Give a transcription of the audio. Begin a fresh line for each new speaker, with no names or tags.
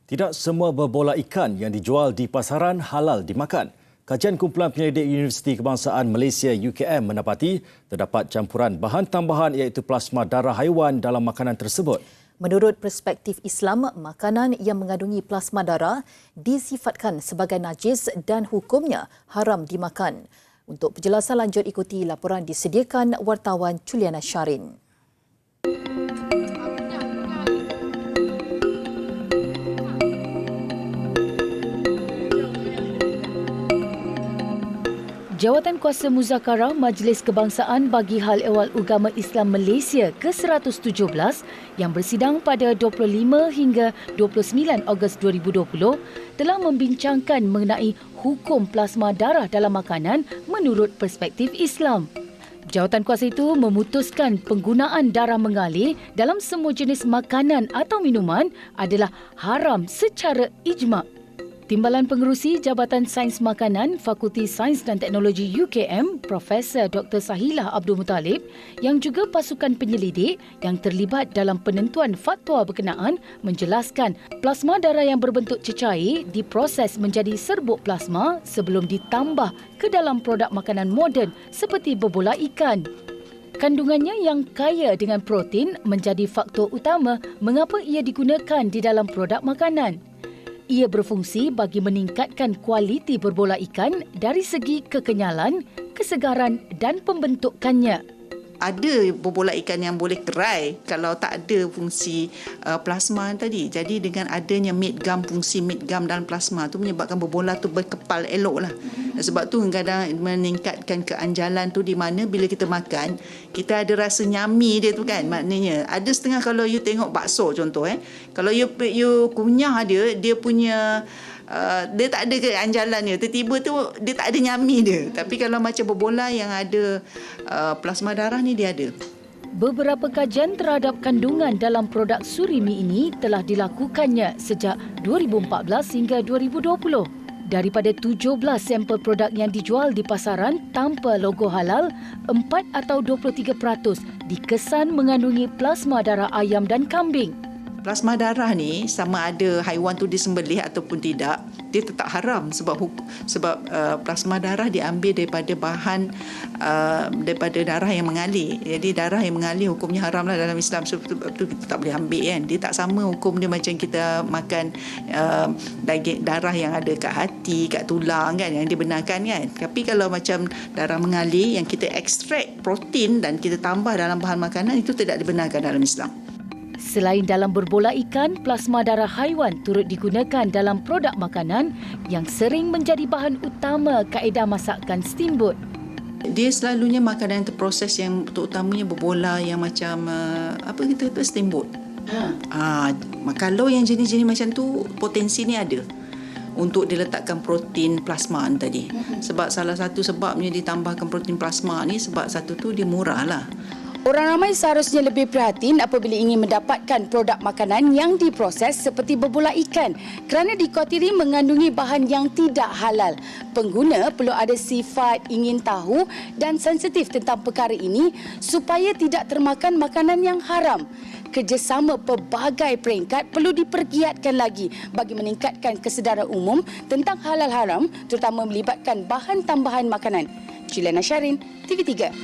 Tidak semua berbola ikan yang dijual di pasaran halal dimakan. Kajian Kumpulan Penyelidik Universiti Kebangsaan Malaysia UKM mendapati terdapat campuran bahan tambahan iaitu plasma darah haiwan dalam makanan tersebut.
Menurut perspektif Islam, makanan yang mengandungi plasma darah disifatkan sebagai najis dan hukumnya haram dimakan. Untuk penjelasan lanjut ikuti laporan disediakan wartawan Juliana Syarin. Jawatankuasa Muzakarah Majlis Kebangsaan bagi Hal Ehwal Agama Islam Malaysia ke-117 yang bersidang pada 25 hingga 29 Ogos 2020 telah membincangkan mengenai hukum plasma darah dalam makanan menurut perspektif Islam. Jawatankuasa itu memutuskan penggunaan darah mengalir dalam semua jenis makanan atau minuman adalah haram secara ijma'. Timbalan Pengerusi Jabatan Sains Makanan Fakulti Sains dan Teknologi UKM, Profesor Dr. Sahilah Abdul Muttalib yang juga pasukan penyelidik yang terlibat dalam penentuan fatwa berkenaan menjelaskan plasma darah yang berbentuk cecair diproses menjadi serbuk plasma sebelum ditambah ke dalam produk makanan moden seperti berbola ikan. Kandungannya yang kaya dengan protein menjadi faktor utama mengapa ia digunakan di dalam produk makanan. Ia berfungsi bagi meningkatkan kualiti berbola ikan dari segi kekenyalan, kesegaran dan pembentukannya.
Ada berbola ikan yang boleh kerai kalau tak ada fungsi plasma tadi. Jadi dengan adanya meat gum, fungsi meat gum dalam plasma tu menyebabkan berbola tu berkepal elok lah. Sebab tu kadang meningkatkan keanjalan tu di mana bila kita makan, kita ada rasa nyami dia tu kan. Maknanya ada setengah kalau you tengok bakso contoh kalau you kunyah dia punya dia tak ada keanjalannya, tiba-tiba tu dia tak ada nyami dia. Tapi kalau macam berbola yang ada plasma darah ni dia ada.
Beberapa kajian terhadap kandungan dalam produk surimi ini telah dilakukannya sejak 2014 hingga 2020. Daripada 17 sampel produk yang dijual di pasaran tanpa logo halal, 4 atau 23% dikesan mengandungi plasma darah ayam dan kambing.
Plasma darah ni sama ada haiwan tu disembelih ataupun tidak, dia tetap haram sebab plasma darah diambil daripada bahan daripada darah yang mengalir. Jadi darah yang mengalir hukumnya haram lah dalam Islam. Sebab tu kita tak boleh ambil kan. Dia tak sama hukum dia macam kita makan daging darah yang ada kat hati, kat tulang kan, yang dibenarkan kan. Tapi kalau macam darah mengalir yang kita ekstrak protein dan kita tambah dalam bahan makanan, itu tidak dibenarkan dalam Islam.
Selain dalam berbola ikan, plasma darah haiwan turut digunakan dalam produk makanan yang sering menjadi bahan utama kaedah masakan steamboat.
Dia selalunya makanan yang terproses yang terutamanya berbola yang macam apa kita kata steamboat. Kalau yang jenis-jenis macam tu potensi ni ada untuk diletakkan protein plasma tadi. Sebab salah satu sebabnya ditambahkan protein plasma ni sebab satu tu dia murah lah.
Orang ramai seharusnya lebih prihatin apabila ingin mendapatkan produk makanan yang diproses seperti berbola ikan kerana dikhawatiri mengandungi bahan yang tidak halal. Pengguna perlu ada sifat ingin tahu dan sensitif tentang perkara ini supaya tidak termakan makanan yang haram. Kerjasama pelbagai peringkat perlu dipergiatkan lagi bagi meningkatkan kesedaran umum tentang halal haram terutama melibatkan bahan tambahan makanan. Juliana Syarin, TV3.